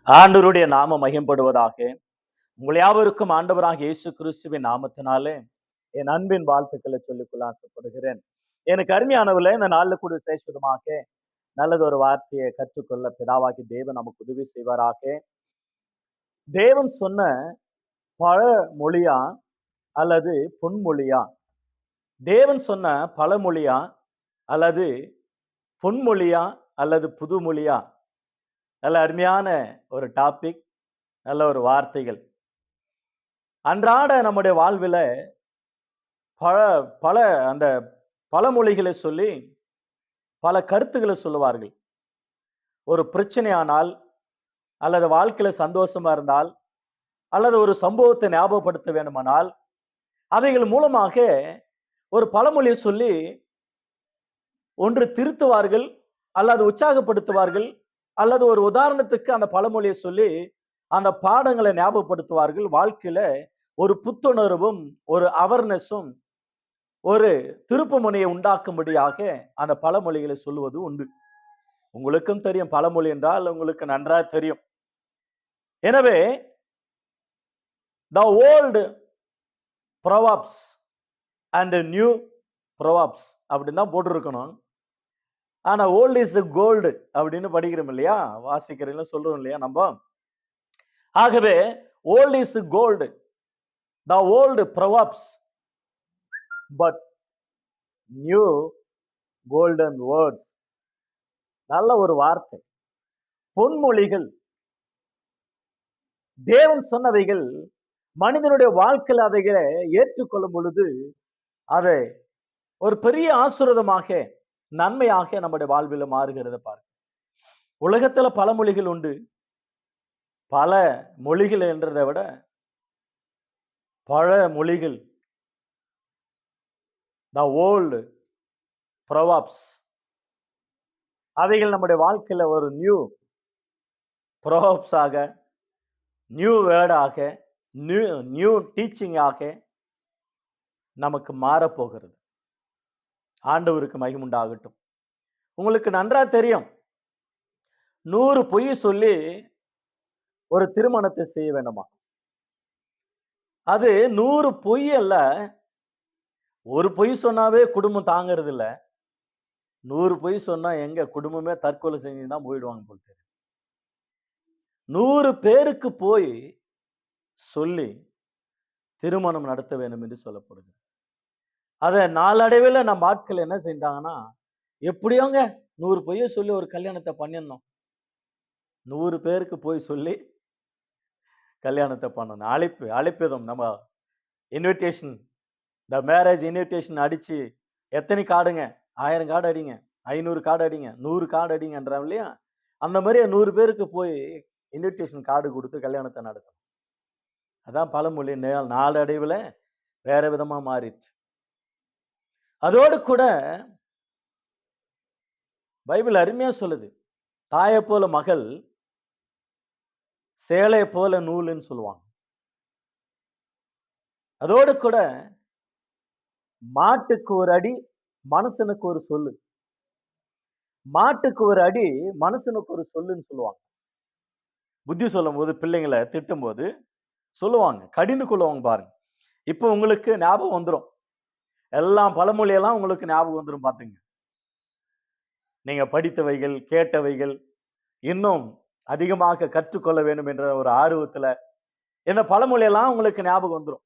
ஆண்டவருடைய நாம மகிம்படுவதாக. உங்கள் யாவருக்கும் ஆண்டவராக இயேசு கிறிஸ்துவின் நாமத்தினாலே என் அன்பின் வாழ்த்துக்களை சொல்லிக்கொள்ள ஆசைப்படுகிறேன். எனக்கு அருமையானவர்களே, இந்த நாள்ல கூட விசேஷமாக நல்லது ஒரு வார்த்தையை கற்றுக்கொள்ள பிதாவாகி தேவன் நமக்கு உதவி செய்வாராக. தேவன் சொன்ன பழ மொழியா அல்லது பொன்மொழியா? தேவன் சொன்ன பழமொழியா அல்லது பொன்மொழியா அல்லது புதுமொழியா? நல்ல அருமையான ஒரு டாபிக், நல்ல ஒரு வார்த்தைகள். அன்றாட நம்முடைய வாழ்வில பல பல அந்த பழமொழிகளை சொல்லி பல கருத்துக்களை சொல்லுவார்கள். ஒரு பிரச்சனையானால் அல்லது வாழ்க்கையில சந்தோஷமா இருந்தால் அல்லது ஒரு சம்பவத்தை ஞாபகப்படுத்த வேண்டுமானால் அவைகள் மூலமாக ஒரு பழமொழியை சொல்லி ஒன்று திருத்துவார்கள் அல்லது உற்சாகப்படுத்துவார்கள் அல்லது ஒரு உதாரணத்துக்கு அந்த பழமொழியை சொல்லி அந்த பாடங்களை ஞாபகப்படுத்துவார்கள். வாழ்க்கையில ஒரு புத்துணர்வும் ஒரு அவேர்னஸும் ஒரு திருப்புமுனையை உண்டாக்கும்படியாக அந்த பழமொழிகளை சொல்லுவது உண்டு. உங்களுக்கும் தெரியும் பழமொழி என்றால் உங்களுக்கு நன்றாக தெரியும். எனவே the old proverbs and new proverbs அப்படின்னு தான் போட்டிருக்கணும். ஆனா ஓல்ட் இஸ் கோல்டு அப்படின்னு படிக்கிறோம் இல்லையா, வாசிக்கிறீங்க சொல்றோம் இல்லையா நம்ம. ஆகவே old is gold, the old proverbs but new golden words. நல்ல ஒரு வார்த்தை. பொன்மொழிகள் தேவன் சொன்னவைகள் மனிதனுடைய வாழ்க்கையில் அதைகளை ஏற்றுக்கொள்ளும் பொழுது அதை ஒரு பெரிய ஆசீர்வாதமாக நன்மையாக நம்முடைய வாழ்வில் மாறுகிறத பாருங்க. உலகத்துல பல மொழிகள் உண்டு. பல மொழிகள் என்றதை விட பல மொழிகள், the old proverbs, அவைகள் நம்முடைய வாழ்க்கையில ஒரு நியூ proverbs ஆக, நியூ வேர்டாக, நியூ டீச்சிங் ஆக நமக்கு மாறப்போகிறது. ஆண்டவருக்கு மகிமுண்டாகட்டும். உங்களுக்கு நன்றா தெரியும், 100 பொய் சொல்லி ஒரு திருமணத்தை செய்ய வேண்டுமா? அது 100 பொய் அல்ல. ஒரு பொய் சொன்னாவே குடும்பம் தாங்கிறது இல்ல. 100 பொய் சொன்னா எங்க குடும்பமே தற்கொலை செஞ்சுதான் போயிடுவாங்க போல தெரியும். 100 பேருக்கு போய் சொல்லி திருமணம் நடத்த வேண்டும் என்று சொல்லப்படுது. அத நாளடைவில் நம்ம ஆட்கள் என்ன செஞ்சாங்கன்னா, எப்படியோங்க 100 பொய்ய சொல்லி ஒரு கல்யாணத்தை பண்ணிடணும். 100 பேருக்கு போய் சொல்லி கல்யாணத்தை பண்ணணும். அழைப்பிதம் நம்ம இன்விடேஷன், த மேரேஜ் இன்விடேஷன் அடிச்சு எத்தனை கார்டுங்க? 1000 கார்டு அடிங்க, 500 கார்டு அடிங்க, 100 கார்டு அடிங்கன்றான் இல்லையா? அந்த மாதிரி 100 பேருக்கு போய் இன்விடேஷன் கார்டு கொடுத்து கல்யாணத்தை நடத்தணும். அதான் பழமொழி நாளடைவில் வேற விதமா மாறிடுச்சு. அதோடு கூட பைபிள் அருமையா சொல்லுது, தாயை போல மகள், சேலை போல நூல்னு சொல்லுவாங்க. அதோடு கூட மாட்டுக்கு ஒரு அடி மனுஷனுக்கு ஒரு சொல்லு, மாட்டுக்கு ஒரு அடி மனுஷனுக்கு ஒரு சொல்லுன்னு சொல்லுவாங்க. புத்தி சொல்லும் போது பிள்ளைங்களை திட்டும் போது சொல்லுவாங்க, கடிந்து கொள்ளுவாங்க பாருங்க. இப்ப உங்களுக்கு ஞாபகம் வந்துடும், எல்லாம் பழமொழியெல்லாம் உங்களுக்கு ஞாபகம் வந்துடும் பாத்துங்க. நீங்க படித்தவைகள் கேட்டவைகள் இன்னும் அதிகமாக கற்றுக்கொள்ள வேண்டும் என்ற ஒரு ஆர்வத்துல இந்த பழமொழியெல்லாம் உங்களுக்கு ஞாபகம் வந்துடும்.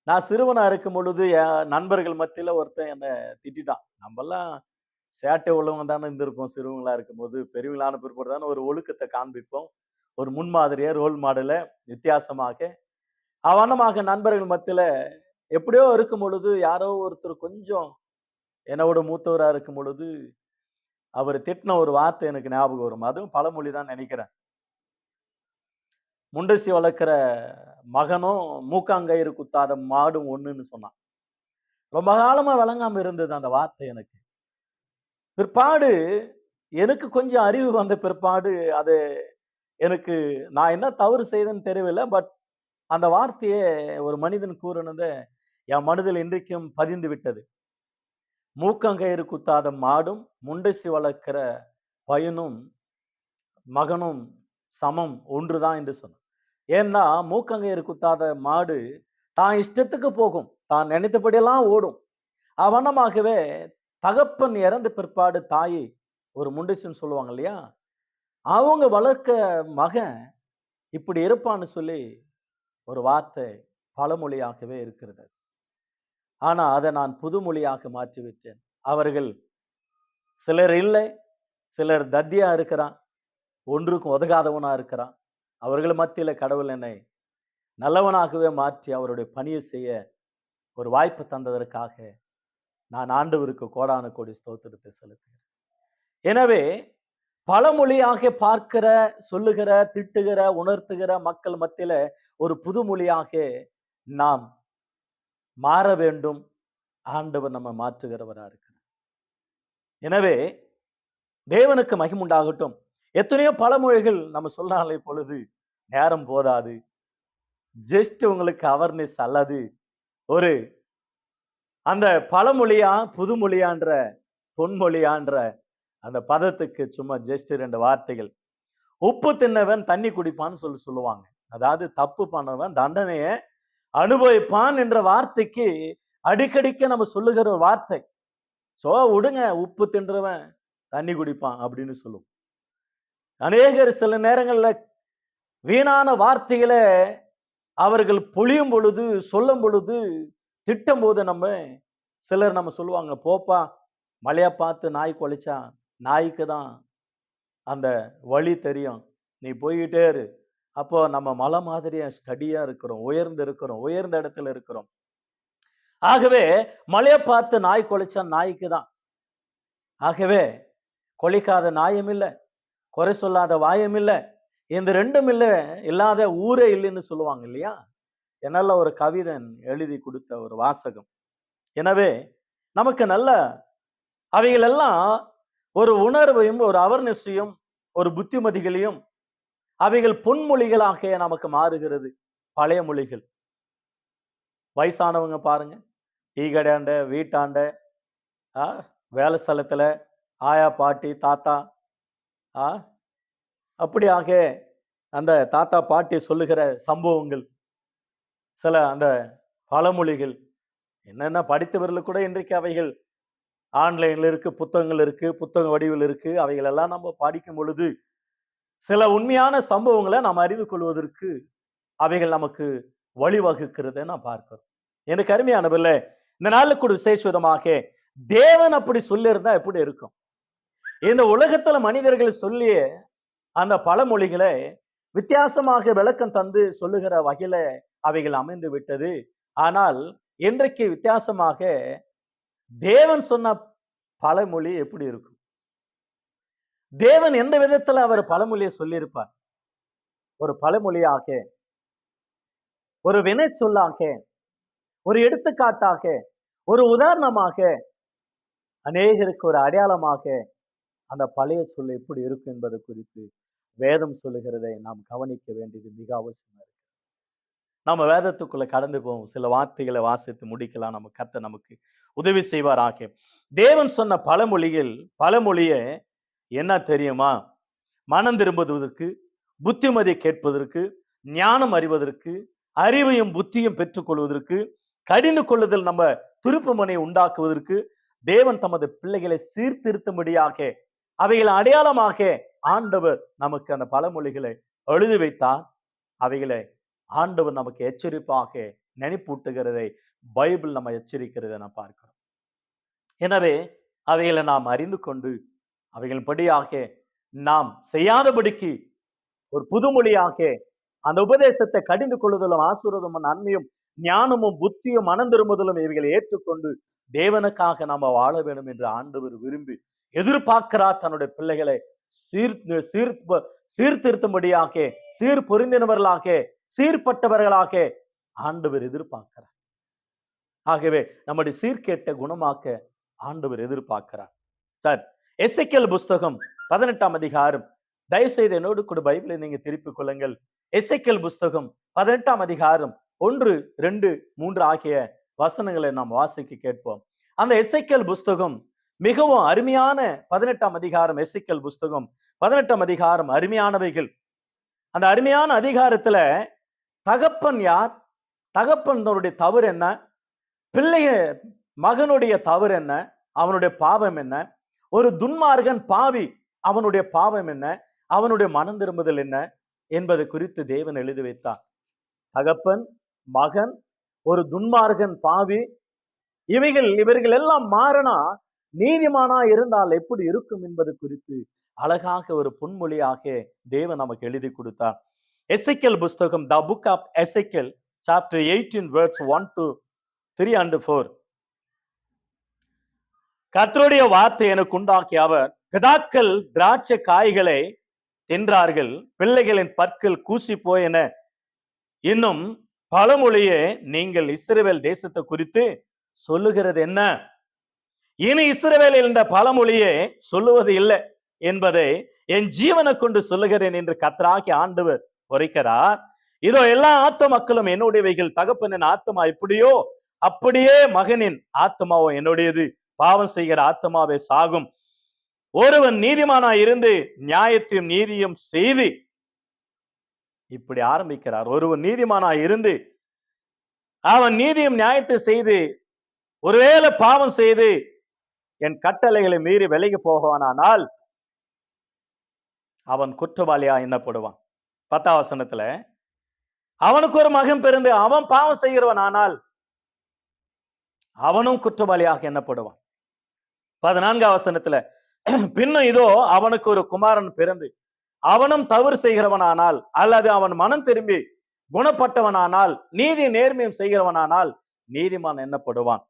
நான் சிறுவனா இருக்கும் பொழுது என் நண்பர்கள் மத்தியில ஒருத்தன் என்னை திட்டான். நம்மெல்லாம் சேட்டை உள்ளவங்க தானே இருந்திருக்கோம் சிறுவங்களா இருக்கும் போது. பெரியவங்களான பிற்பாடு தானே ஒரு ஒழுக்கத்தை காண்பிப்போம், ஒரு முன்மாதிரியை ரோல் மாடலை வித்தியாசமாக அவனமாக நண்பர்கள் மத்தியில எப்படியோ இருக்கும் பொழுது யாரோ ஒருத்தர் கொஞ்சம் என்னோட மூத்தவரா இருக்கும் பொழுது அவர் திட்டின ஒரு வார்த்தை எனக்கு ஞாபகம் வரும். அதுவும் பழமொழி தான் நினைக்கிறேன். முண்டசி வளர்க்கிற மகனும் மூக்காங்கயிறு குத்தாத மாடும் ஒண்ணுன்னு சொன்னான். ரொம்ப காலமா விளங்காம இருந்தது அந்த வார்த்தை எனக்கு. பிற்பாடு எனக்கு கொஞ்சம் அறிவு வந்த பிற்பாடு அது எனக்கு நான் என்ன தவறு செய்தேன்னு தெரியவில்லை. பட் அந்த வார்த்தையே ஒரு மனிதன் கூறினதை என் மனதில் இன்றைக்கும் பதிந்து விட்டது. மூக்கங்கயிறு குத்தாத மாடும் முண்டசி வளர்க்கிற பையனும் மகனும் சமம் ஒன்றுதான் என்று சொன்னார். ஏன்னா மூக்கங்கயிறு குத்தாத மாடு தான் இஷ்டத்துக்கு போகும், தான் நினைத்தபடியெல்லாம் ஓடும். அவனமாகவே தகப்பன் இறந்த பிற்பாடு தாயை ஒரு முண்டிசுன்னு சொல்லுவாங்க இல்லையா, அவங்க வளர்க்க மகன் இப்படி இருப்பான்னு சொல்லி ஒரு வார்த்தை பழமொழியாகவே இருக்கிறது. ஆனா அதை நான் புதுமொழியாக மாற்றி விட்டேன். அவர்கள் சிலர் இல்லை, சிலர் தத்தியா இருக்கிறான், ஒன்றுக்கும் உதகாதவனா இருக்கிறான். அவர்கள் மத்தியில கடவுள் என்னை நல்லவனாகவே மாற்றி அவருடைய பணியை செய்ய ஒரு வாய்ப்பு தந்ததற்காக நான் ஆண்டவருக்கு கோடான கோடி ஸ்தோத்திரத்தை செலுத்துகிறேன். எனவே பழமொழியாக பார்க்கிற, சொல்லுகிற, திட்டுகிற, உணர்த்துகிற மக்கள் மத்தியில ஒரு புதுமொழியாக நாம் மாற வேண்டும். ஆண்டவர் நம்ம மாற்றுகிறவரா இருக்கிறார். எனவே தேவனுக்கு மகிமுண்டாகட்டும். எத்தனையோ பழமொழிகள் நம்ம சொன்னாலே பொழுது நேரம் போதாது. ஜஸ்ட் உங்களுக்கு அவேர்னஸ் அல்லது ஒரு அந்த பழமொழியா புதுமொழியான்ற பொன்மொழியான்ற அந்த பதத்துக்கு சும்மா ஜஸ்ட் 2 வார்த்தைகள். உப்பு தின்னவன் தண்ணி குடிப்பான்னு சொல்லுவாங்க. அதாவது தப்பு பண்ணவன் தண்டனைய அனுபவிப்பான் என்ற வார்த்தைக்கு அடிக்கடிக்க நம்ம சொல்லுகிற ஒரு வார்த்தை. சோ விடுங்க, உப்பு தின்றவன் தண்ணி குடிப்பான் அப்படின்னு சொல்லுவோம். அநேகர் சில நேரங்கள்ல வீணான வார்த்தைகளை அவர்கள் பொழியும் பொழுது, சொல்லும் பொழுது, திட்டும் போது சிலர் நம்ம சொல்லுவாங்க, போப்பா மழையா பார்த்து நாய் கொலைச்சா நாய்க்கு தான் அந்த வழி தெரியும், நீ போய்கிட்டே இரு. அப்போ நம்ம மலை மாதிரியா ஸ்டடியா இருக்கிறோம், உயர்ந்த இடத்துல இருக்கிறோம். ஆகவே மழையை பார்த்து நாய் கொலைச்சா நாய்க்கு தான். ஆகவே கொலைக்காத நாயம் இல்லை, குறை சொல்லாத வாயம் இல்லை, இந்த ரெண்டும் இல்லாத ஊரே இல்லைன்னு சொல்லுவாங்க இல்லையா. என்னால ஒரு கவிதன் எழுதி கொடுத்த ஒரு வாசகம். எனவே நமக்கு நல்ல அவைகள் எல்லாம் ஒரு உணர்வையும், ஒரு அவேர்னஸையும், ஒரு புத்திமதிகளையும் அவைகள் பொன்மொழிகளாக நமக்கு மாறுகிறது. பழைய மொழிகள். வயசானவங்க பாருங்க, டீ கடையாண்ட, வீட்டாண்ட, வேலை ஸ்தலத்துல ஆயா, பாட்டி, தாத்தா, அப்படியாக அந்த தாத்தா பாட்டி சொல்லுகிற சம்பவங்கள், சில அந்த பழமொழிகள் என்னென்ன படித்தவர்கள் கூட இன்றைக்கு அவைகள் ஆன்லைன்ல இருக்கு, புத்தகங்கள் இருக்கு, புத்தக வடிவில் இருக்கு. அவைகள் எல்லாம் நம்ம படிக்கும் பொழுது சில உண்மையான சம்பவங்களை நாம் அறிந்து கொள்வதற்கு அவைகள் நமக்கு வழிவகுக்கிறத நான் பார்க்கிறோம். எனக்கு அருமையானவர்களே, இந்த நாளில் கூட விசேஷமாக தேவன் அப்படி சொல்லியிருந்தா எப்படி இருக்கும்? இந்த உலகத்துல மனிதர்கள் சொல்லிய அந்த பழமொழிகளை வித்தியாசமாக விளக்கம் தந்து சொல்லுகிற வகையில அவைகள் அமைந்து விட்டது. ஆனால் இன்றைக்கு வித்தியாசமாக தேவன் சொன்ன பழமொழி எப்படி இருக்கும்? தேவன் எந்த விதத்துல அவர் பழமொழியை சொல்லியிருப்பார்? ஒரு பழமொழியாக, ஒரு வினை சொல்லாக, ஒரு எடுத்துக்காட்டாக, ஒரு உதாரணமாக, அநேகருக்கு ஒரு அடையாளமாக அந்த பழைய சொல் எப்படி இருக்கும் என்பது குறித்து வேதம் சொல்லுகிறதை நாம் கவனிக்க வேண்டியது மிக அவசியமா இருக்கு. நம்ம வேதத்துக்குள்ள கடந்து போவோம், சில வார்த்தைகளை வாசித்து முடிக்கலாம். கர்த்தர் நமக்கு உதவி செய்வாராக. தேவன் சொன்ன பழமொழியை என்ன தெரியுமா? மனம் திரும்புவதற்கு, புத்திமதி கேட்பதற்கு, ஞானம் அறிவதற்கு, அறிவையும் புத்தியும் பெற்றுக்கொள்வதற்கு, கடிந்து கொள்ளுதல் நம்ம திருப்புமனை உண்டாக்குவதற்கு, தேவன் தமது பிள்ளைகளை சீர்திருத்தும்படியாக அவைகளை அடையாளமாக ஆண்டவர் நமக்கு அந்த பழமொழிகளை எழுதி வைத்தார். அவைகளை ஆண்டவர் நமக்கு எச்சரிப்பாக நினைப்பூட்டுகிறதை பைபிள் நம்ம எச்சரிக்கிறதை நான் பார்க்கிறோம். எனவே அவைகளை நாம் அறிந்து கொண்டு அவைகள் படியாக நாம் செய்யாதபடிக்கு ஒரு புதுமொழியாக அந்த உபதேசத்தை கடிந்து கொள்ளுதலும், ஆசீர்வாதமும், நன்மையும், ஞானமும், புத்தியும், மனம் திரும்புதலும் இவைகளை ஏற்றுக்கொண்டு தேவனுக்காக நாம வாழ வேண்டும் என்று ஆண்டவர் விரும்பி எதிர்பார்க்கிறார். தன்னுடைய பிள்ளைகளை சீர்திருத்தும்படியாக, சீர் பொருந்தினவர்களாக, சீர்பட்டவர்களாக ஆண்டவர் எதிர்பார்க்கிறார். ஆகவே நம்முடைய சீர்கேட்ட குணமாக்க ஆண்டவர் எதிர்பார்க்கிறார். சார், எசேக்கியேல் புஸ்தகம் 18ஆம் அதிகாரம், தயவு செய்து என்னோடு கூட பைபிளை நீங்க திருப்பிக் கொள்ளுங்கள். எசேக்கியேல் புஸ்தகம் 18ஆம் அதிகாரம் 1, 2, 3 ஆகிய வசனங்களை நாம் வாசிக்க கேட்போம். அந்த எசேக்கியேல் புஸ்தகம் மிகவும் அருமையான 18ஆம் அதிகாரம். எசேக்கியேல் புஸ்தகம் 18ஆம் அதிகாரம் அருமையானவைகள். அந்த அருமையான அதிகாரத்துல தகப்பன் யார், தகப்பனுடைய தவறு என்ன, பிள்ளைய மகனுடைய தவறு என்ன, அவனுடைய பாவம் என்ன, ஒரு துன்மார்கன் பாவி அவனுடைய பாவம் என்ன, அவனுடைய மனம் திரும்புதல் என்ன என்பது குறித்து தேவன் எழுதி வைத்தார். தகப்பன், மகன், ஒரு துன்மார்கன் பாவி, இவர்கள் எல்லாம் மாறினா நீதிமானா இருந்தால் எப்படி இருக்கும் என்பது குறித்து அழகாக ஒரு பொன்மொழியாக தேவன் நமக்கு எழுதி கொடுத்தார். எசேக்கியேல் புஸ்தகம், the book of Ezekiel, chapter 18 verse 1 to 3 and 4. கர்த்தருடைய வார்த்தை எனக்கு உண்டாக்கிய அவர், பிதாக்கள் திராட்சை காய்களை தின்றார்கள், பிள்ளைகளின் பற்கள் கூசி போயன இன்னும் பழமொழியே நீங்கள் இஸ்ரவேல் தேசத்தை குறித்து சொல்லுகிறது என்ன? இனி இஸ்ரவேலில் இந்த பழமொழியே சொல்லுவது இல்லை என்பதை என் ஜீவனை கொண்டு சொல்லுகிறேன் என்று கர்த்தராகிய ஆண்டவர் உரைக்கிறார். இதோ எல்லா ஆத்த மக்களும் என்னுடையவைகள், தகப்பனின் ஆத்மா எப்படியோ அப்படியே மகனின் ஆத்மாவோ என்னுடையது, பாவம் செய்கிற ஆத்மாவே சாகும். ஒருவன் நீதிமானாய் இருந்து நியாயத்தையும் நீதியும் செய்து, இப்படி ஆரம்பிக்கிறார். ஒருவன் நீதிமானாய் இருந்து அவன் நீதியும் நியாயத்தை செய்து ஒருவேளை பாவம் செய்து என் கட்டளைகளை மீறி விலகி போகவானால் அவன் குற்றவாளியா எண்ணப்படுவான். 10ஆம் வசனத்துல, அவனுக்கு ஒரு மகன் பிறந்து அவன் பாவம் செய்கிறவன் ஆனால் அவனும் குற்றவாளியாக எண்ணப்படுவான். 14ஆம் வசனத்துல, பின்னும் இதோ அவனுக்கு ஒரு குமாரன் பிறந்து அவனும் தவறு செய்கிறவனானால் அல்லது அவன் மனம் திரும்பி குணப்பட்டவனானால் நீதி நேர்மையும் செய்கிறவனானால் நீதிமான் எண்ணப்படுவான்.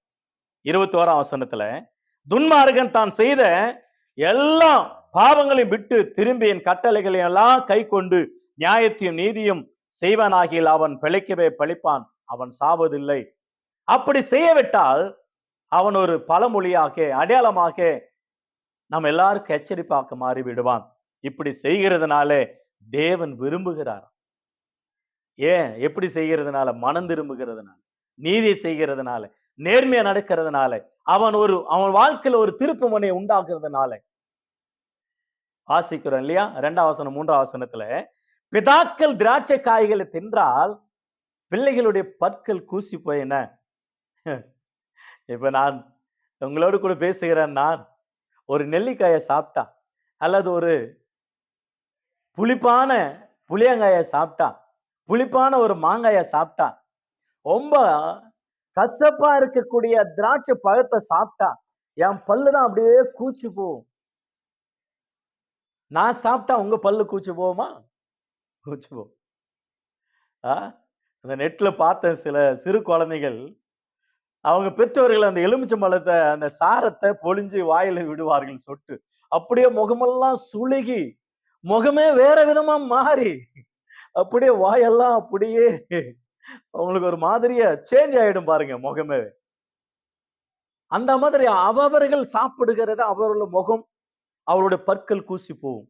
21ஆம் வசனத்துல, துன்மார்கன் தான் செய்த எல்லா பாவங்களையும் விட்டு திரும்பி என் கட்டளைகளை எல்லாம் கை கொண்டு நியாயத்தையும் நீதியும் செய்வனாகில் அவன் பிழைக்கவே பிழைப்பான், அவன் சாவதில்லை. அப்படி செய்யவிட்டால் அவன் ஒரு பழமொழியாக, அடையாளமாக நம்ம எல்லாருக்கும் எச்சரிப்பாக மாறிவிடுவான். இப்படி செய்கிறதுனால தேவன் விரும்புகிறார். ஏன்? எப்படி செய்கிறதுனால? மனம் திரும்புகிறதுனால, நீதி செய்கிறதுனால, நேர்மையா நடக்கிறதுனால, அவன் வாழ்க்கையில ஒரு திருப்பு முனையை உண்டாக்குறதுனால. வாசிக்கிறோம் இல்லையா? 2ஆம் வசனம் 3ஆம் வசனத்துல, பிதாக்கள் திராட்சை காய்களை தின்றால் பிள்ளைகளுடைய பற்கள் கூசி போயின. இப்ப நான் உங்களோடு கூட பேசுகிறேன். நான் ஒரு நெல்லிக்காயை சாப்பிட்டா அல்லது ஒரு புளிப்பான புளியங்காயை சாப்பிட்டா, புளிப்பான ஒரு மாங்காயை சாப்பிட்டா, ரொம்ப கசப்பா இருக்கக்கூடிய திராட்சை பழத்தை சாப்பிட்டா என் பல்லுதான் அப்படியே கூச்சு போகும். நான் சாப்பிட்டா உங்க பல்லு கூச்சு போகுமா? கூச்சு போகும். அந்த நெட்ல பார்த்த சில சிறு குழந்தைகள் அவங்க பெற்றோர்கள் அந்த எலுமிச்சம்பழத்தை அந்த சாரத்தை பொழிஞ்சு வாயில விடுவார்கள் சொட்டு. அப்படியே முகமெல்லாம் சுளுகி முகமே வேற விதமா மாறி அப்படியே வாயெல்லாம் அப்படியே அவங்களுக்கு ஒரு மாதிரியா சேஞ்ச் ஆயிடும் பாருங்க முகமே. அந்த மாதிரி அவர்கள் சாப்பிடுகிறத அவர்களுடைய முகம், அவருடைய பற்கள் கூசி போகும்.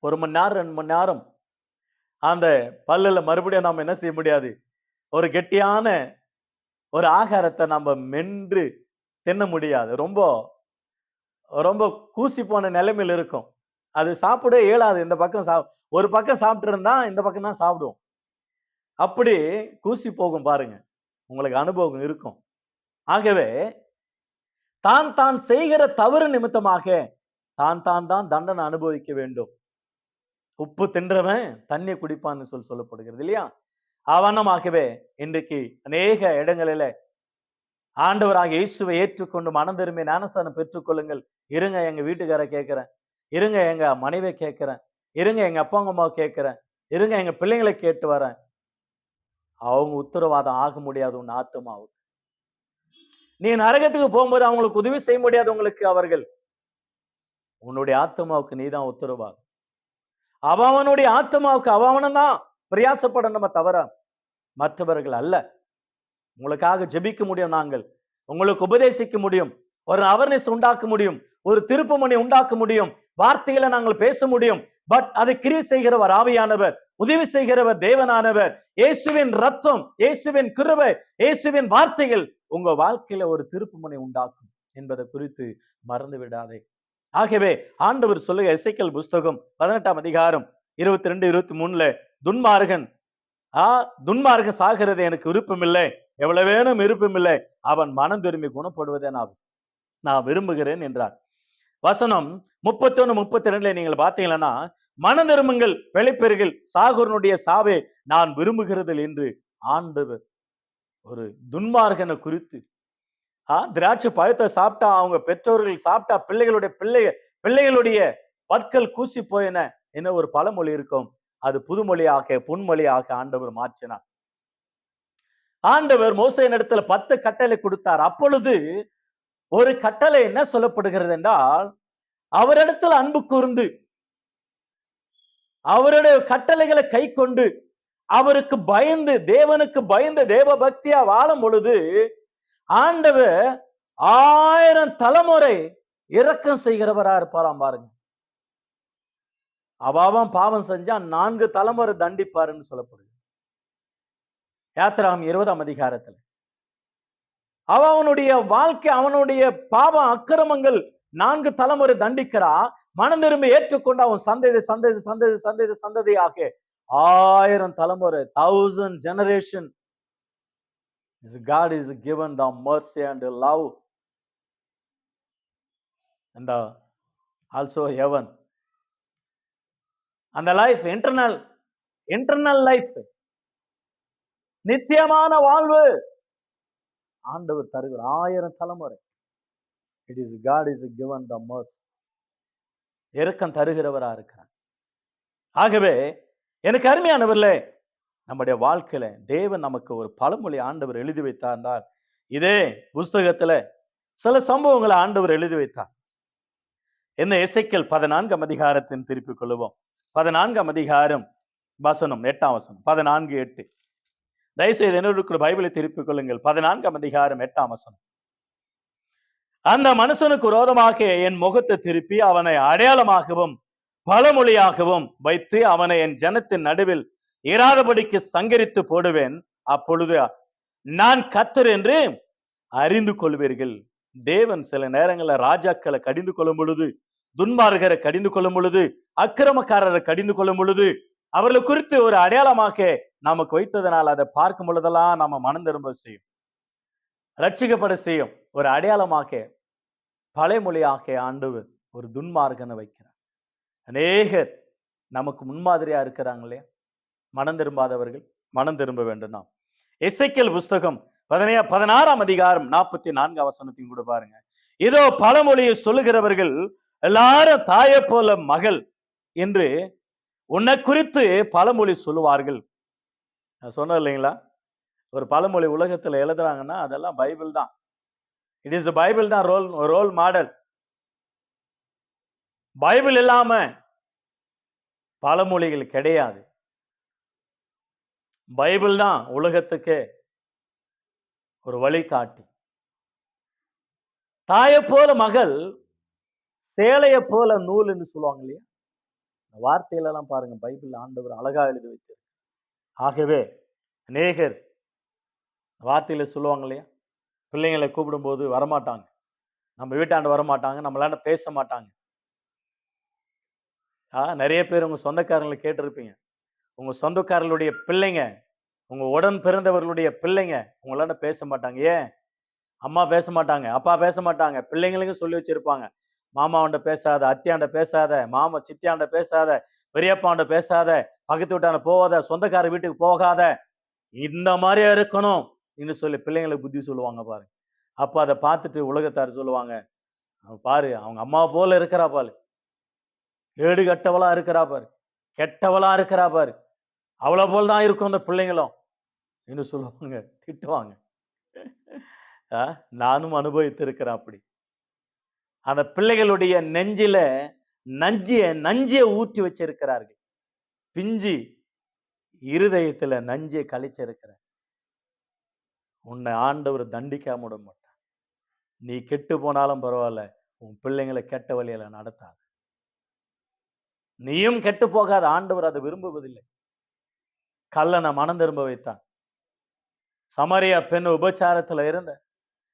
1 மணி நேரம் 2 மணி நேரம் அந்த பல்லுல மறுபடியும் நாம என்ன செய்ய முடியாது. ஒரு கெட்டியான ஒரு ஆகாரத்தை நம்ம மென்று தின்ன முடியாது. ரொம்ப ரொம்ப கூசி போன நிலைமையில் இருக்கும். அது சாப்பிடவே இயலாது. இந்த பக்கம் ஒரு பக்கம் சாப்பிட்டு இருந்தா இந்த பக்கம் தான் சாப்பிடுவோம். அப்படி கூசி போகும் பாருங்க. உங்களுக்கு அனுபவம் இருக்கும். ஆகவே தான் செய்கிற தவறு நிமித்தமாக தான் தண்டனை அனுபவிக்க வேண்டும். உப்பு தின்றவன் தண்ணி குடிப்பான்னு சொல்லப்படுகிறது இல்லையா? அவனமாகவே இன்றைக்கு அநேக இடங்களில ஆண்டவராக இயேசுவை ஏற்றுக்கொண்டு மனம் திரும்பி ஞானஸ்நானம் பெற்றுக்கொள்ளுங்கள். இருங்க எங்க வீட்டுக்கார கேட்கிறேன், இருங்க எங்க மனைவி கேட்கிறேன், இருங்க எங்க அப்பா அம்மாவை கேட்கிறேன், இருங்க எங்க பிள்ளைங்களை கேட்டு வரேன். அவங்க உத்தரவாதம் ஆக முடியாது உன் ஆத்மாவுக்கு. நீ நரகத்துக்கு போகும்போது அவங்களுக்கு உதவி செய்ய முடியாது. உங்களுக்கு அவர்கள் உன்னுடைய ஆத்மாவுக்கு நீதான் உத்தரவாதம். அவனுடைய ஆத்மாவுக்கு அவனதான் பிரயாசப்படணும், தவிர மற்றவர்கள் அல்ல. உங்களுக்காக ஜெபிக்க முடியும், நாங்கள் உங்களுக்கு உபதேசிக்க முடியும், ஒரு அவேர்னஸ் உண்டாக்க முடியும், ஒரு திருப்புமுனை உண்டாக்க முடியும், வார்த்தைகளை நாங்கள் பேச முடியும். பட் அதை கிரியை செய்கிறவர் ஆவியானவர், உதவி செய்கிறவர் தேவனானவர். இயேசுவின் ரத்தம், இயேசுவின் கிருபை, இயேசுவின் வார்த்தைகள் உங்க வாழ்க்கையில ஒரு திருப்புமுனை உண்டாக்கும் என்பதை குறித்து மறந்து விடாதே. ஆகவே ஆண்டவர் சொல்லுங்க, எசேக்கியேல் புஸ்தகம் 18ஆம் அதிகாரம் 22, 23 துன்மார்கன் துன்மார்கன் சாகிறது எனக்கு விருப்பமில்லை, எவ்வளவு வேணும் விருப்பமில்லை, அவன் மனம் திரும்பி குணப்படுவதே நான் விரும்புகிறேன் என்றார். வசனம் 31, 32 நீங்கள் பார்த்தீங்கன்னா, மனம் திரும்புங்கள் பிழைப்பீர்கள், சாகுரனுடைய சாவை நான் விரும்புகிறதில் என்று ஆண்டவர் ஒரு துன்மார்கனை குறித்து திராட்சை பழத்தை சாப்பிட்டா அவங்க பெற்றோர்கள் சாப்பிட்டா பிள்ளைகளுடைய பற்கள் கூசி போயின என்ன ஒரு பழமொழி இருக்கும். அது புதுமொழியாக பொன்மொழியாக ஆண்டவர் மாற்றினார். ஆண்டவர் மோசேயின் இடத்துல 10 கட்டளை கொடுத்தார். அப்பொழுது ஒரு கட்டளை என்ன சொல்லப்படுகிறது என்றால், அவரிடத்தில் அன்பு கூர்ந்து அவருடைய கட்டளைகளை கை கொண்டு அவருக்கு பயந்து தேவனுக்கு பயந்து தேவ பக்தியா வாழும் பொழுது ஆண்டவர் 1000 தலைமுறை இரக்கம் செய்கிறவரா இருப்பாராம். பாருங்க, அவன் பாவம் செஞ்சா 4 தலைமுறை தண்டிப்பாருன்னு சொல்லப்படுது. யாத்திராகம் 20ஆம் அதிகாரத்துல அவனுடைய வாழ்க்கை, அவனுடைய பாவம் அக்கிரமங்கள் 4 தலைமுறை தண்டிக்கிறா. மனம் திரும்பி ஏற்றுக்கொண்டு அவன் சந்ததியாக 1000 தலைமுறை, 1000 generation. God is given the mercy and love and also heaven and the life, internal life, நித்தியமான வாழ்வு ஆண்டவர் தருகிற 1000 தலைமுறை. It is God is given the mercy. இரக்கம் தருகிறவரா இருக்கிறார். ஆகவே எனக்கு அருமையானவர்களே, நம்முடைய வாழ்க்கையில தேவன் நமக்கு ஒரு பழமொழி ஆண்டவர் எழுதி வைத்தார் என்றால், இதே புஸ்தகத்துல சில சம்பவங்களை ஆண்டவர் எழுதி வைத்தார். என்ன? எசேக்கியேல் 14ஆம் அதிகாரத்தின் திருப்பிக் கொள்வோம். 14ஆம் அதிகாரம் வசனம் 8ஆம் வசனம், 14:8. தயவுசெய்து என்னோட பைபிளை திருப்பிக் கொள்ளுங்கள். 14ஆம் அதிகாரம் 8ஆம் வசனம். அந்த மனுஷனுக்கு விரோதமாக என் முகத்தை திருப்பி அவனை அடையாளமாகவும் பழமொழியாகவும் வைத்து அவனை என் ஜனத்தின் நடுவில் இராதபடிக்கு சங்கரித்து போடுவேன். அப்பொழுது நான் கர்த்தர் என்று அறிந்து கொள்வீர்கள். தேவன் சில நேரங்களில் ராஜாக்களை கடிந்து கொள்ளும் பொழுது, துன்மார்கரை கடிந்து கொள்ளும் பொழுது, அக்கிரமக்காரரை கடிந்து கொள்ளும் பொழுது, அவர்களை குறித்து ஒரு அடையாளமாக நமக்கு வைத்ததனால் அதை பார்க்கும் பொழுதெல்லாம் நம்ம மனம் திரும்ப செய்யும், ரட்சிக்கப்பட செய்யும். ஒரு அடையாளமாக பழைமொழியாக ஆண்டவர் ஒரு துன்மார்கனை வைக்கிறார். அநேகர் நமக்கு முன்மாதிரியா இருக்கிறாங்க இல்லையா? மனம் திரும்பாதவர்கள் மனம் திரும்ப வேண்டும். நாம் எசேக்கியேல் புஸ்தகம் 16ஆம் அதிகாரம் 44ஆம் வசனத்தையும் கூட பாருங்க. இதோ பழமொழியை சொல்லுகிறவர்கள் எல்லாரும் தாயை போல மகள் என்று உன்னை குறித்து பழமொழி சொல்லுவார்கள். நான் சொன்னேன் இல்லைங்களா, ஒரு பழமொழி உலகத்துல எழுதுறாங்கன்னா அதெல்லாம் பைபிள் தான். இட் இஸ் பைபிள் தான் ரோல் மாடல். பைபிள் இல்லாம பழமொழிகள் கிடையாது. பைபிள் தான் உலகத்துக்கு ஒரு வழிகாட்டி. தாயை போல மகள், சேலைய போல நூல் என்று சொல்லுவாங்க இல்லையா? வார்த்தையில எல்லாம் பாருங்க, பைபிள் ஆண்டவர் அழகா எழுதி வைத்திருக்கு. ஆகவே அநேகர் வார்த்தையில சொல்லுவாங்க இல்லையா, பிள்ளைங்களை கூப்பிடும் போது வரமாட்டாங்க, நம்ம வீட்டாண்டு வரமாட்டாங்க, நம்மளாண்ட பேச மாட்டாங்க. நிறைய பேர் உங்க சொந்தக்காரங்களை கேட்டிருப்பீங்க, உங்க சொந்தக்காரர்களுடைய பிள்ளைங்க, உங்க உடன் பிறந்தவர்களுடைய பிள்ளைங்க உங்களாண்ட பேச மாட்டாங்க. ஏன்? அம்மா பேச மாட்டாங்க, அப்பா பேச மாட்டாங்க. பிள்ளைங்களுக்கும் சொல்லி வச்சிருப்பாங்க, மாமாவண்ட பேசாத, அத்தியாண்ட பேசாத, மாமா சித்தியாண்ட பேசாத, பெரியப்பாண்ட பேசாத, பக்கத்து வீட்டாண்ட போகாத, சொந்தக்கார வீட்டுக்கு போகாத, இந்த மாதிரியா இருக்கணும் என்று சொல்லி பிள்ளைங்களுக்கு புத்தி சொல்லுவாங்க பாருங்க. அப்ப அதை பார்த்துட்டு உலகத்தார் சொல்லுவாங்க, பாரு அவங்க அம்மா போல இருக்கிறா பாரு, ஏடு கட்டவளா இருக்கிறா பாரு, கெட்டவளா இருக்கிறா பாரு, அவளை போல் தான் இருக்கும் அந்த பிள்ளைங்களும் என்று சொல்லுவாங்க, திட்டுவாங்க. நானும் அனுபவித்திருக்கிறேன் அப்படி. அந்த பிள்ளைகளுடைய நெஞ்சில நஞ்சிய ஊற்றி வச்சிருக்கிறார்கள். பிஞ்சி இருதயத்துல நஞ்சிய கழிச்சிருக்கிற உன்னை ஆண்டவர் தண்டிக்காம விட மாட்டான். நீ கெட்டு போனாலும் பரவாயில்ல, உன் பிள்ளைங்களை கெட்ட வழியில நடத்தாத. நீயும் கெட்டு போகாத. ஆண்டவர் அதை விரும்புவதில்லை. கல்லனை மனம் திரும்ப வைத்தான். சமரியா பெண் உபச்சாரத்துல இருந்த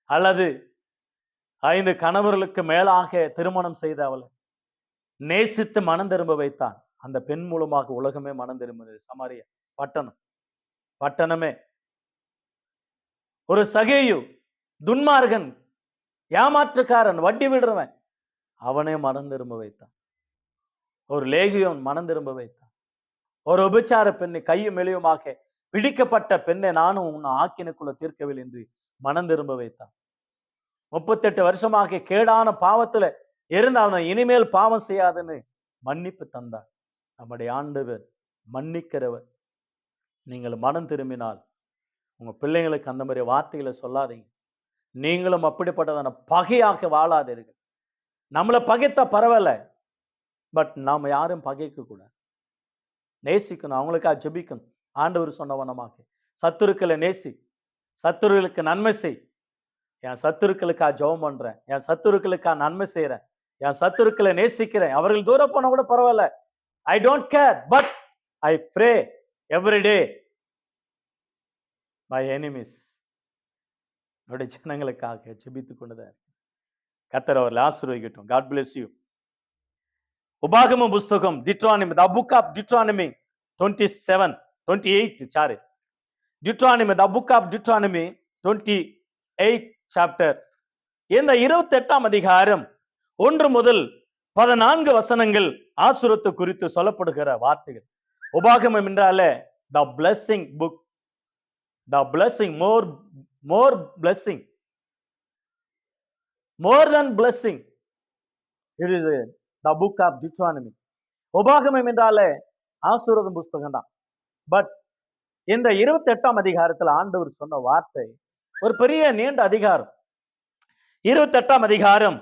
அல்லது 5 கணவர்களுக்கு மேலாக திருமணம் செய்த அவளை நேசித்து மனம் திரும்ப வைத்தான். அந்த பெண் மூலமாக உலகமே மனம் திரும்பினது. சமாரிய பட்டணமே. ஒரு சகேயு, துன்மார்கன், ஏமாற்றுக்காரன், வட்டி விடுறவன், அவனே மனம் திரும்ப வைத்தான். ஒரு லேகியோன் மனம் திரும்ப வைத்தான். ஒரு உபச்சார பெண்ணை கையும் மெலியுமாக பிடிக்கப்பட்ட பெண்ணை நானும் உன் ஆக்கினுக்குள்ள தீர்க்கவில்லை என்று மனம் திரும்ப வைத்தான். 38 வருஷமாக கேடான பாவத்துல இருந்த அவனை இனிமேல் பாவம் செய்யாதுன்னு மன்னிப்பு தந்தார். நம்முடைய ஆண்டவர் மன்னிக்கிறவர். நீங்கள் மனம் திரும்பினால் உங்க பிள்ளைங்களுக்கு அந்த மாதிரி வார்த்தைகளை சொல்லாதீங்க. நீங்களும் அப்படிப்பட்டதான பகையாக வாழாதீர்கள். நம்மளை பகைத்தா பரவாயில்ல, பட் நாம யாரும் பகைக்க கூடாது. நேசிக்கணும், அவங்களுக்காக ஜெபிக்கணும். ஆண்டவர் சொன்ன வண்ணமாக சத்துருக்களை நேசி, சத்துருக்களுக்கு நன்மை செய். என் சத்துருக்களுக்காக ஜெபம் பண்றேன், என் சத்துருக்களுக்காக நன்மை செய்யறேன், என் சத்துருக்களை நேசிக்கிறேன். அவர்கள் தூரம் போனா கூட பரவாயில்ல, I don't care, but I pray every day my enemies. என்னுடைய ஜனங்களுக்காக ஜெபித்துக் கொண்டுதான். கர்த்தர் அவர்களை ஆசீர்வதிக்கட்டும். God bless you. உபாகம புஸ்தகம் Deuteronomy, the book of Deuteronomy 28 sorry. Deuteronomy, the book of Deuteronomy 28 chapter. இந்த 28ஆம் அதிகாரம் 1 முதல் 14 வசனங்கள் ஆசீர்வாதத்தை குறித்து சொல்லப்படுகிற வார்த்தைகள். உபாகமம் என்றாலே the blessing book, the blessing, more blessing, more than blessing. It is the book of Deuteronomy. உபாகமம் என்றாலே ஆசீர்வாதம் புஸ்தகம் தான். பட் இந்த 28ஆம் அதிகாரத்தில் ஆண்டவர் சொன்ன வார்த்தை ஒரு பெரிய நீண்ட அதிகாரம். 28ஆம் அதிகாரம்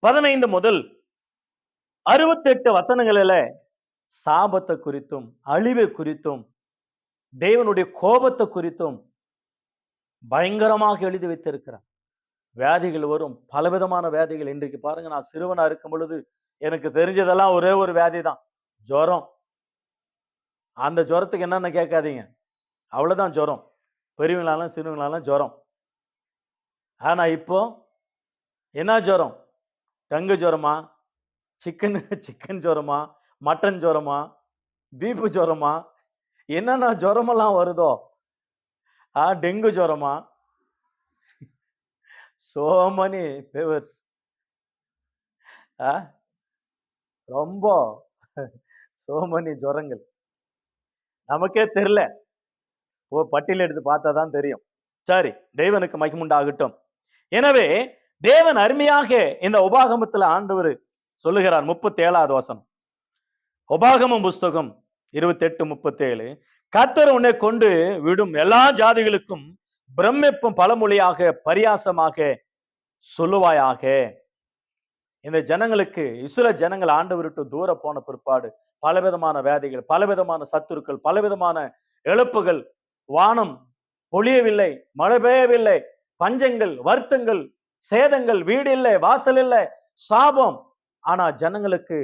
15 முதல் 68 வசனங்களில சாபத்தை குறித்தும், அழிவை குறித்தும், தேவனுடைய கோபத்தை குறித்தும் பயங்கரமாக எழுதி வைத்திருக்கிறார். வியாதிகள் வரும், பலவிதமான வியாதிகள். இன்றைக்கு பாருங்க, நான் சிறுவனா இருக்கும் பொழுது எனக்கு தெரிஞ்சதெல்லாம் ஒரே ஒரு வியாதி தான், ஜுரம். அந்த ஜுரத்துக்கு என்னன்னு கேட்காதீங்க, அவ்வளவுதான் ஜுரம். பெரியவங்களாலும் சிறுவங்களாலும் ஜுரம். ஆனா இப்போ என்ன ஜுரம்? டங்கு ஜுரமா, சிக்கன் ஜுரமா, மட்டன் ஜுரமா, பீஃப் ஜுரமா, என்னென்ன ஜுரமெல்லாம் வருதோ, டெங்கு ஜுரமா, so many fevers. ரொம்ப so many ஜுரங்கள். நமக்கே தெரியல, பட்டியல் எடுத்து பார்த்தா தான் தெரியும். சரி, தேவனுக்கு மகிமை உண்டாகட்டும். எனவே தேவன் அருமையாக இந்த உபாகமத்தில் ஆண்டவர் சொல்லுகிறார். 37வது வசனம், உபாகமம் புஸ்தகம் 28:37. கர்த்தர் உன்னை கொண்டு விடும் எல்லா ஜாதிகளுக்கும் பிரமிப்பும் பழமொழியாக பரியாசமாக சொல்லுவாயாக. இந்த ஜனங்களுக்கு, இஸ்ரவேல் ஜனங்கள் ஆண்டவர்விட்டு தூர போன பிற்பாடு பலவிதமான வியாதிகள், பலவிதமான சத்துருக்கள், பலவிதமான இழப்புகள், வானம் பொழியவில்லை, மழை பெய்யவில்லை, பஞ்சங்கள், வருத்தங்கள், சேதங்கள், வீடு இல்லை, வாசல் இல்லை, சாபம். ஆனா ஜனங்களுக்கு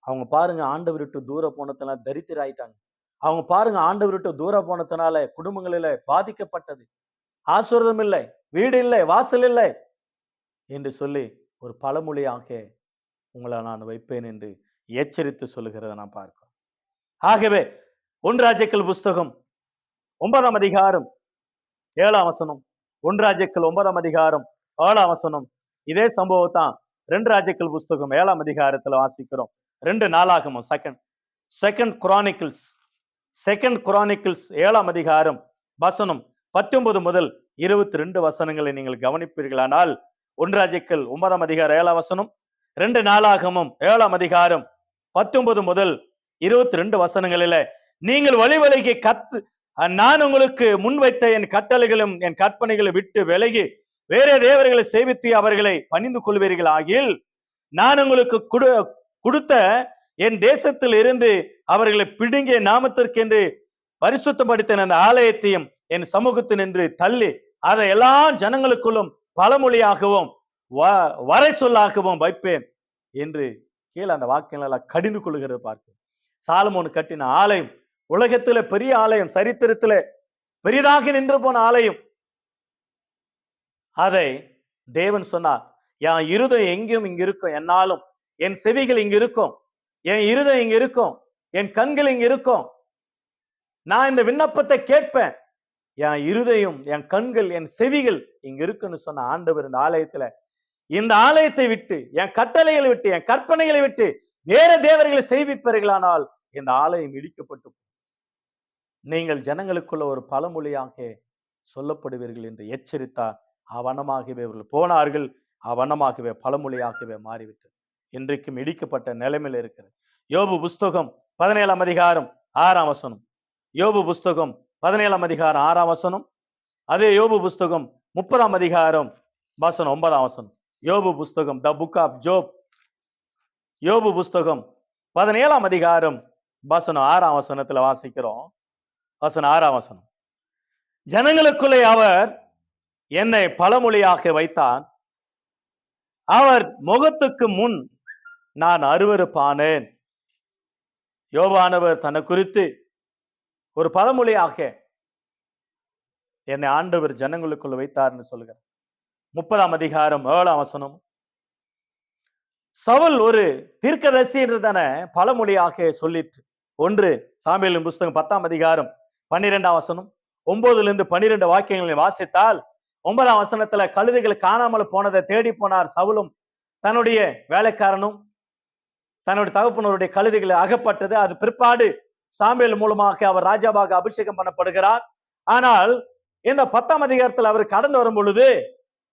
அவங்க பாருங்க, ஆண்டவர் விட்டு தூர போனதுனால தரித்திராயிட்டாங்க. அவங்க பாருங்க, ஆண்டவர் விட்டு தூர போனதுனால குடும்பங்களில பாதிக்கப்பட்டது, ஆசீர்வாதம் இல்லை, வீடு இல்லை, வாசல் இல்லை என்று சொல்லி ஒரு பழமொழியாக உங்களை நான் வைப்பேன் என்று எச்சரித்து சொல்லுகிறத நான் பார்க்கிறோம். ஆகவே 1 ராஜாக்கள் புஸ்தகம் 9ஆம் அதிகாரம் 7ஆம் வசனம், 1 ராஜாக்கள் 9ஆம் அதிகாரம் 7ஆம் வசனம், இதே சம்பவத்தான் 2 ராஜாக்கள் புஸ்தகம் 7ஆம் அதிகாரத்துல வாசிக்கிறோம். 2 நாளாகமம், செகண்ட் குரானிக்கிள்ஸ் 7ஆம் அதிகாரம் வசனம் 19 முதல் 22 வசனங்களை நீங்கள் கவனிப்பீர்களானால், 1 ராஜாக்கள் 9ஆம் அதிகாரம் 7ஆம் வசனம், 2 நாளாகமம் 7ஆம் அதிகாரம் 19 முதல் 22 வசனங்களில, நீங்கள் வழிவலகி நான் உங்களுக்கு முன்வைத்த என் கட்டளைகளும் என் கற்பனைகளை விட்டு விலகி வேற தேவர்களை சேவித்து அவர்களை பணிந்து கொள்வீர்கள் ஆகில், நான் உங்களுக்கு கொடுத்த என் தேசத்தில் இருந்து அவர்களை பிடுங்கிய நாமத்திற்கென்று பரிசுத்தப்படுத்தின அந்த ஆலயத்தையும் என் சமூகத்தில் நின்று தள்ளி அதை எல்லா ஜனங்களுக்குள்ளும் பழமொழியாகவும் வரை சொல்லாகவும் வைப்பேன் என்று கீழே அந்த வாக்கியங்களெல்லாம் கடிந்து கொள்கிறது பார்க்க. சாலமோன் கட்டின ஆலயம், உலகத்துல பெரிய ஆலயம், சரித்திரத்துல பெரிதாக நின்று போன ஆலயம். அதை தேவன் சொன்னார், என் இருதயம் எங்கேயும் இங்க இருக்கும், என்னாலும் என் செவிகள் இங்க இருக்கும், என் இருதயம் இங்க இருக்கும், என் கண்கள் இங்க இருக்கும். நான் இந்த விண்ணப்பத்தை கேட்பேன். என் இருதயம், என் கண்கள், என் செவிகள் இங்க இருக்குன்னு சொன்ன ஆண்டவர் இந்த ஆலயத்தை விட்டு, என் கட்டளைகளை விட்டு, என் கற்பனைகளை விட்டு வேற தேவர்களை செய்விப்பீர்களானால் இந்த ஆலயம் இடிக்கப்பட்டு நீங்கள் ஜனங்களுக்குள்ள ஒரு பழமொழியாக சொல்லப்படுவீர்கள் என்று எச்சரித்தார். அவனமாகவே அவர்கள் போனார்கள். அவனமாகவே பழமொழியாகவே மாறிவிட்டது. இன்றைக்கும் இடிக்கப்பட்ட நிலைமையில் இருக்கிறது. யோபு புஸ்தகம் 17ஆம் அதிகாரம் 6ஆம் வசனம். யோபு புஸ்தகம் 17ஆம் அதிகாரம் 6ஆம் வசனம். அதே யோபு புஸ்தகம் 30ஆம் அதிகாரம் வசனம் 9ஆம் வசனம். யோபு புஸ்தகம் த புக் ஆஃப் ஜோப், யோபு புஸ்தகம் 17ஆம் அதிகாரம் வசனம் 6ஆம் வசனத்துல வாசிக்கிறோம். வசனம் 6ஆம் வசனம். ஜனங்களுக்குள்ளே அவர் என்னை பழமொழியாக வைத்தான். அவர் முகத்துக்கு முன் நான் அருவருப்பானேன். யோபானவர் தன்னை குறித்து ஒரு பழமொழியாக என்னை ஆண்டவர் ஜனங்களுக்குள்ள வைத்தார்னு சொல்லுகிறார். 30ஆம் அதிகாரம் 7ஆம் வசனம். சவுல் ஒரு தீர்க்கதரிசி என்றதான பழமொழியாக சொல்லிற்று. 1 சாமுவேலின் புஸ்தகம் 10ஆம் அதிகாரம் 12ஆம் வசனம். 9லிருந்து 12 வாக்கியங்களை வாசித்தால் 9ஆம் வசனத்துல கழுதைகள் காணாமல் போனதை தேடி போனார் சவுலும் தன்னுடைய வேலைக்காரனும். தன்னுடைய தகப்பனருடைய கழுதைகளை அகப்பட்டது. அது பிற்பாடு சாமுவேல் மூலமாக அவர் ராஜாவாக அபிஷேகம் பண்ணப்படுகிறார். ஆனால் இந்த 10ஆம் அதிகாரத்தில் அவர் கடந்து வரும் பொழுது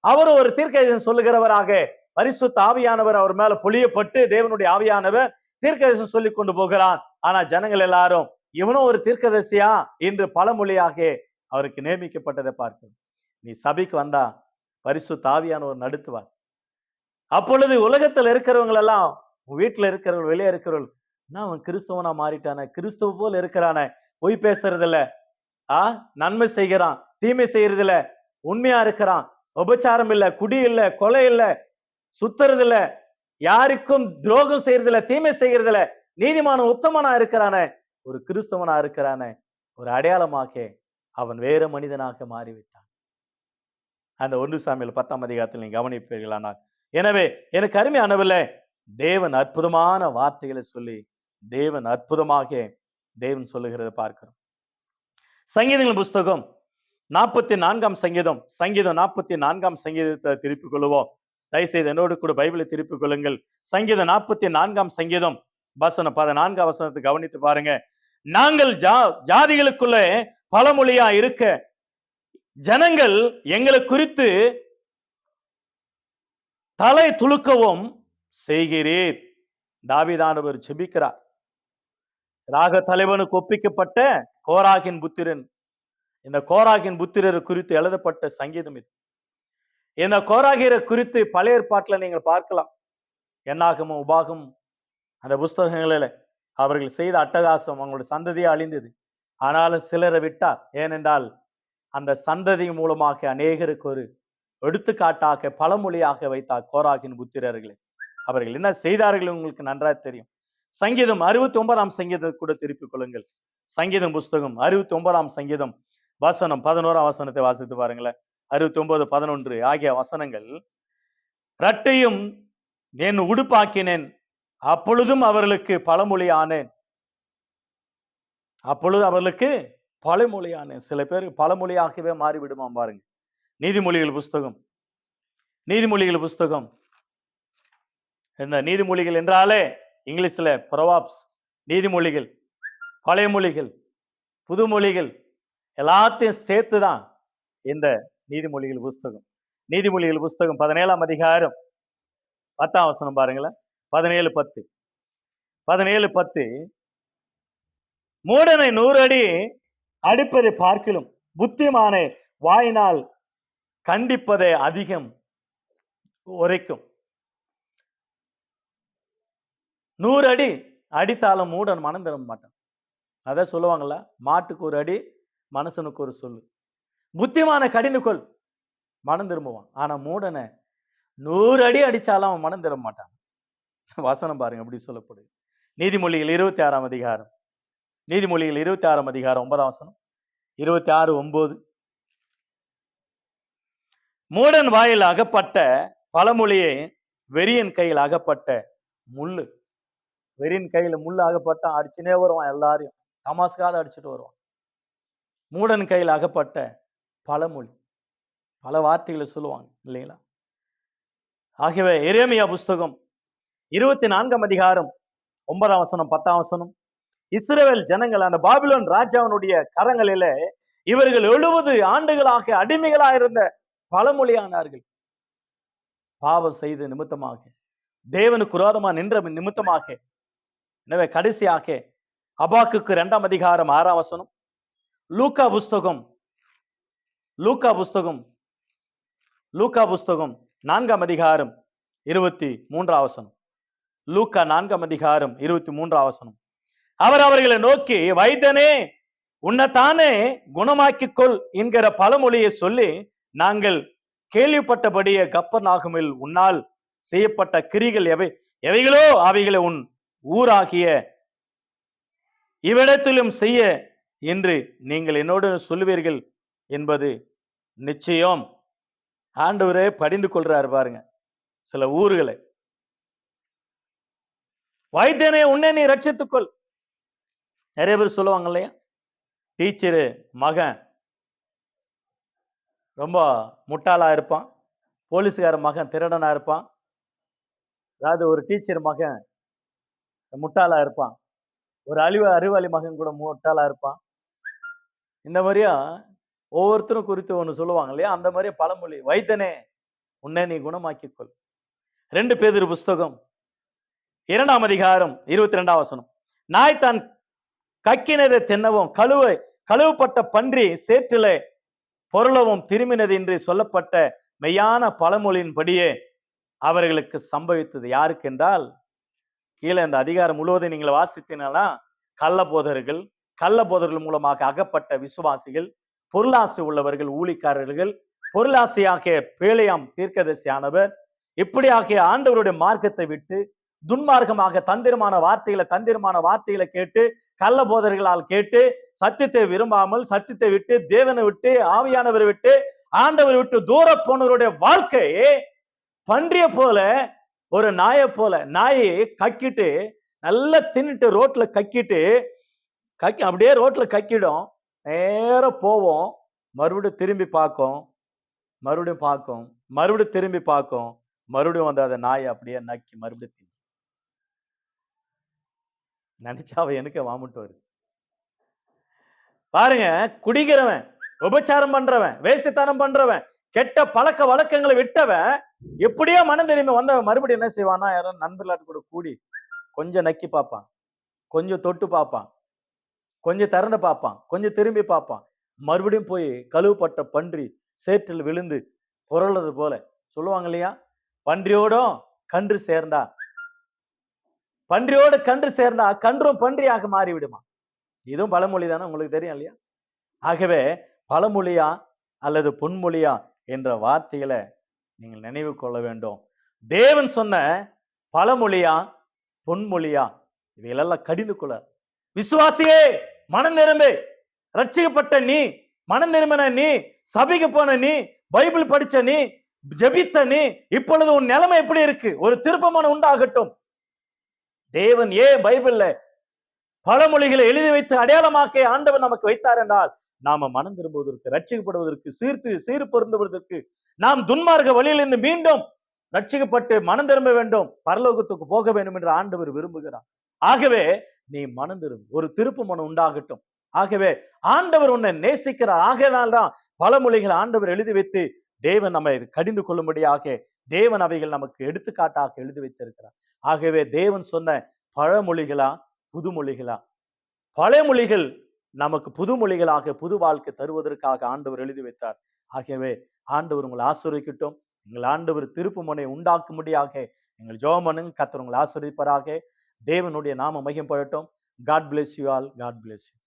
அவர் ஒரு தீர்க்கதரிசனம் சொல்லுகிறவராக பரிசுத்த ஆவியானவர் அவர் மேல பொழியப்பட்டு தேவனுடைய ஆவியானவர் தீர்க்கதரிசனம் சொல்லி கொண்டு போகிறார். ஆனா ஜனங்கள் எல்லாரும் இவனும் ஒரு தீர்க்கதரிசியா என்று பழமொழியாக அவருக்கு நியமிக்கப்பட்டதை பார்க்கிறோம். நீ சபைக்கு வந்தா பரிசுத்த ஆவியானவர் நடத்துவார். அப்பொழுது உலகத்தில் இருக்கிறவங்க எல்லாம், வீட்டுல இருக்கிறவங்க, வெளியே இருக்கிறவர்கள், அவன் கிறிஸ்தவனா மாறிட்டான, கிறிஸ்தவ போல இருக்கிறான, பொய் பேசுறது இல்ல, நன்மை செய்கிறான், தீமை செய்யறது இல்ல, உண்மையா இருக்கிறான், உபச்சாரம் இல்ல, குடி இல்ல, கொலை இல்ல, சுத்துறது இல்ல, யாருக்கும் துரோகம் செய்யறது இல்ல, தீமை செய்யறது இல்ல, நீதிமான உத்தமனா இருக்கிறான, ஒரு கிறிஸ்தவனா இருக்கிறான ஒரு அடையாளமாக அவன் வேற மனிதனாக மாறிவிட்டான். அந்த 1 சாமுவேல் 10ஆம் அதிகாரத்தில் நீங்க கவனிப்பீர்களானால். எனவே எனக்கு அருமையானவர்களே, தேவன் அற்புதமான வார்த்தைகளை சொல்லி தேவன் அற்புதமாக தேவன் சொல்லுகிறத பார்க்கிறோம். சங்கீதங்களின் புஸ்தகம் 44ஆம் சங்கீதம், சங்கீதம் 44ஆம் சங்கீதத்தை திருப்பிக் கொள்வோம். தயவுசெய்து என்னோடு கூட பைபிளை திருப்பிக் கொள்ளுங்கள். சங்கீதம் 44ஆம் சங்கீதம் வசனம் 14ஆம் வசனத்தை கவனித்து பாருங்க. நாங்கள் ஜாதிகளுக்குள்ளே பழமொழியா இருக்க ஜனங்கள் எங்களை குறித்து தலை துளுக்கவும் செய்கிறீர். தாவீதானவர் ஜெபிக்கிறார். ராக தலைவனுக்கு ஒப்பிக்கப்பட்ட கோராகின் புத்திரன், இந்த கோராகின் புத்திரர் குறித்து எழுதப்பட்ட சங்கீதம் இது. இந்த கோராகியரை குறித்து பழைய ஏற்பாட்டில் நீங்கள் பார்க்கலாம். என்னாகமும் உபாகமும் அந்த புஸ்தகங்களில் அவர்கள் செய்த அட்டகாசம், அவங்களுடைய சந்ததியே அழிந்தது. ஆனாலும் சிலரை விட்டார். ஏனென்றால் அந்த சந்ததி மூலமாக அநேகருக்கு ஒரு எடுத்துக்காட்டாக பழமொழியாக வைத்தார் கோராகின் புத்திரர்களை. அவர்கள் என்ன செய்தார்கள் உங்களுக்கு நன்றாக தெரியும். சங்கீதம் 69ஆம் சங்கீதம் கூட திருப்பிக் கொள்ளுங்கள். சங்கீதம் புஸ்தகம் 69ஆம் சங்கீதம் வசனம் 11ஆம் வசனத்தை வாசித்து பாருங்களேன். 69, 11 ஆகிய வசனங்கள். ரட்டையும் என் உடுப்பாக்கினேன், அப்பொழுதும் அவர்களுக்கு பழமொழி ஆனேன். அப்பொழுது அவர்களுக்கு பழமொழியானேன். சில பேர் பழமொழியாகவே மாறிவிடுமாம் பாருங்க. நீதிமொழிகள் புஸ்தகம், நீதிமொழிகள் புஸ்தகம், இந்த நீதிமொழிகள் என்றாலே இங்கிலீஷ்ல ப்ரொவர்ப்ஸ், நீதிமொழிகள், பழைய மொழிகள், புது மொழிகள் எல்லாத்தையும் சேர்த்துதான் இந்த நீதிமொழிகள் புஸ்தகம். நீதிமொழிகள் புஸ்தகம் 17ஆம் அதிகாரம் 10ஆம் வசனம் பாருங்களேன். 17:10, 17:10. மூடனை 100 அடி அடிப்பதை பார்க்கிலும் புத்திமானை வாயினால் கண்டிப்பதை அதிகம் உரைக்கும். 100 அடி அடித்தாலும் மூடன் மனம் திரும்ப மாட்டான். அதான் சொல்லுவாங்கல்ல, மாட்டுக்கு ஒரு அடி மனுஷனுக்கு ஒரு சொல்லு. புத்திமான கடிந்து கொள், மனம் திரும்புவான். ஆனா மூடனை 100 அடி அடிச்சாலும் அவன் மனம் திரும்ப மாட்டான். வசனம் பாருங்க எப்படி சொல்லப்படுது. நீதிமொழிகள் 26ஆம் அதிகாரம், நீதிமொழிகள் 26ஆம் அதிகாரம் 9ஆம் வசனம், 26:9. மூடன் வாயில் அகப்பட்ட பழமொழியை வெறியன் கையில் அகப்பட்ட முள்ளு. வெறியின் கையில முள் அகப்பட்டான், அடிச்சுனே வருவான் எல்லாரையும். தமாஸ்காத அடிச்சுட்டு வருவான். மூடன் கையில் அகப்பட்ட பழமொழி. பல வார்த்தைகளை சொல்லுவாங்க இல்லைங்களா? ஆகவே எரேமியா புஸ்தகம் 24ஆம் அதிகாரம் 9ஆம் வசனம் 10ஆம் வசனம், இஸ்ரவேல் ஜனங்கள் அந்த பாபிலோன் ராஜாவினுடைய கரங்களிலே இவர்கள் 70 ஆண்டுகளாக அடிமைகளா இருந்த பழமொழியானார்கள். பாவம் செய்த நிமித்தமாக, தேவனுக்கு விரோதமா நின்ற நிமித்தமாக. எனவே கடைசியாக அபாக்குக்கு 2ஆம் அதிகாரம் 6ஆம் வசனம், லூக்கா புஸ்தகம் 4ஆம் அதிகாரம் 23ஆம் வசனம், லூக்கா 4ஆம் அதிகாரம் 23ஆம் வசனம், அவர் அவர்களை நோக்கி, வைத்தனே உன்னைத்தானே குணமாக்கிக் கொள் என்கிற பழமொழியை சொல்லி, நாங்கள் கேள்விப்பட்டபடியே கப்பர்நாகுமில் உன்னால் செய்யப்பட்ட கிரிகள் எவைகளோ அவைகளை உன் ஊராகிய இவ்விடத்திலும் செய்ய என்று நீங்கள் என்னோடு சொல்லுவீர்கள் என்பது நிச்சயம். ஆண்டவரே படிந்து கொள்றாரு பாருங்க சில ஊர்களை. வைத்தியனே உன்னை நீ ரட்சித்துக்கொள். நிறைய பேர் சொல்லுவாங்க இல்லையா, டீச்சரு மகன் ரொம்ப முட்டாளா இருப்பான், போலீஸ்கார மகன் திருடனா இருப்பான், அதாவது ஒரு டீச்சர் மகன் முட்டாளா இருப்பான், ஒரு அறிவாளி மகன் கூட முட்டாளா இருப்பான். இந்த மாதிரியா ஒவ்வொருத்தரும் குறித்து ஒன்று சொல்லுவாங்க இல்லையா, அந்த மாதிரியே பழமொழி. வைத்தனே உன்னை நீ குணமாக்கிக்கொள். 2 பேதுரு புஸ்தகம் 2ஆம் அதிகாரம் 22ஆம் வசனம், நாய் தான் கக்கினதை தின்னவும் கழுவப்பட்ட பன்றி சேற்றிலே பொருளவும் திரும்பினது என்று சொல்லப்பட்ட மெய்யான பழமொழியின்படியே அவர்களுக்கு சம்பவித்தது. யாருக்கு என்றால், கீழே இந்த அதிகாரம் முழுவதும் நீங்கள் வாசித்தீங்கன்னா, கள்ள போதர்கள் மூலமாக அகப்பட்ட விசுவாசிகள், பொருளாசை உள்ளவர்கள், ஊழிக்காரர்கள், பொருளாசையாகிய பேழையாம் தீர்க்கதரிசியானவர், இப்படியாகிய ஆண்டவருடைய மார்க்கத்தை விட்டு துன்மார்க்கமாக தந்திரமான வார்த்தைகளை கேட்டு, கள்ள போதர்களால் கேட்டு, சத்தியத்தை விரும்பாமல், சத்தியத்தை விட்டு, தேவனை விட்டு, ஆவியானவரை விட்டு, ஆண்டவரை விட்டு தூர போனவருடைய வாழ்க்கை பன்றிய போல, ஒரு நாயை போல. நாயை கக்கிட்டு நல்லா தின்னுட்டு ரோட்ல அப்படியே ரோட்ல கக்கிடும், நேரம் போவோம், மறுபடியும் திரும்பி பார்க்கும், மறுபடியும் திரும்பி பார்க்கும், மறுபடியும் வந்து அதை நாயை அப்படியே நக்கி மறுபடியும் தின்னு. நினைச்சாவ எனக்கு வாமிட்டு வருது பாருங்க. குடிக்கிறவன், உபச்சாரம் பண்றவன், வேசித்தனம் பண்றவன், கெட்ட பழக்க வழக்கங்களை விட்டவன் எப்படியோ மனம் திரும்பி வந்தவன் மறுபடியும் என்ன செய்வானா, யாரும் நண்பர்களாட்டு கூட கூடி கொஞ்சம் நக்கி பார்ப்பான், கொஞ்சம் தொட்டு பார்ப்பான், கொஞ்சம் திறந்து பார்ப்பான், கொஞ்சம் திரும்பி பார்ப்பான், மறுபடியும் போய் கழுவப்பட்ட பன்றி சேற்றில் விழுந்து புரளது போல. சொல்லுவாங்க இல்லையா, பன்றியோடும் கன்று சேர்ந்தா கன்றும் பன்றியாக மாறிவிடுமா. இதுவும் பழமொழி தானே, உங்களுக்கு தெரியும் இல்லையா? ஆகவே பழமொழியா அல்லது பொன்மொழியா என்ற வார்த்தைகளை நீங்கள் நினைவு கொள்ள வேண்டும். தேவன் சொன்ன பழமொழியா பொன்மொழியா இவையெல்லாம் கடிந்து கொள்ள. விசுவாசியே மனம் நிரம்பு, ரட்சிக்கப்பட்ட நீ, மனம் நிரம்பின நீ, சபைக்கு போன நீ, பைபிள் படிச்ச நீ, ஜெபித்த நீ, இப்பொழுது உன் நிலைமை எப்படி இருக்கு? ஒரு திருப்பமான உண்டாகட்டும். தேவன் ஏன் பைபிள்ல பழமொழிகளை எழுதி வைத்து அடையாளமாக்க ஆண்டவர் நமக்கு வைத்தார் என்றால், நாம மனம் திரும்புவதற்கு, ரட்சிக்கப்படுவதற்கு, சீர் பொருந்துவதற்கு, நாம் துன்மார்க்க வழியிலிருந்து மீண்டும் ரட்சிக்கப்பட்டு மனம் திரும்ப வேண்டும், பரலோகத்துக்கு போக வேண்டும் என்று ஆண்டவர் விரும்புகிறார். ஆகவே நீ மனம் திரும்ப, ஒரு திருப்பு மனம் உண்டாகட்டும். ஆகவே ஆண்டவர் உன்னை நேசிக்கிறார். ஆகையினால்தான் பழமொழிகள் ஆண்டவர் எழுதி வைத்து தேவன் நம்மை கடிந்து கொள்ளும்படியாக தேவன் அவைகள் நமக்கு எடுத்துக்காட்டாக எழுதி வைத்திருக்கிறார். ஆகவே தேவன் சொன்ன பழமொழிகளா புதுமொழிகளா? பழமொழிகள் நமக்கு புதுமொழிகளாக புது வாழ்க்கை தருவதற்காக ஆண்டவர் எழுதி வைத்தார். ஆகவே ஆண்டவர் உங்களை ஆசீர்வதிக்கட்டும். எங்கள் ஆண்டவர் திருப்புமுனை உண்டாக்கும்படியாக எங்கள் ஜெபம் பண்ணுங்க. கர்த்தர் உங்களை ஆசீர்வதிப்பாராக. தேவனுடைய நாமம் மகிமைப்படட்டும். God bless you all. God bless you.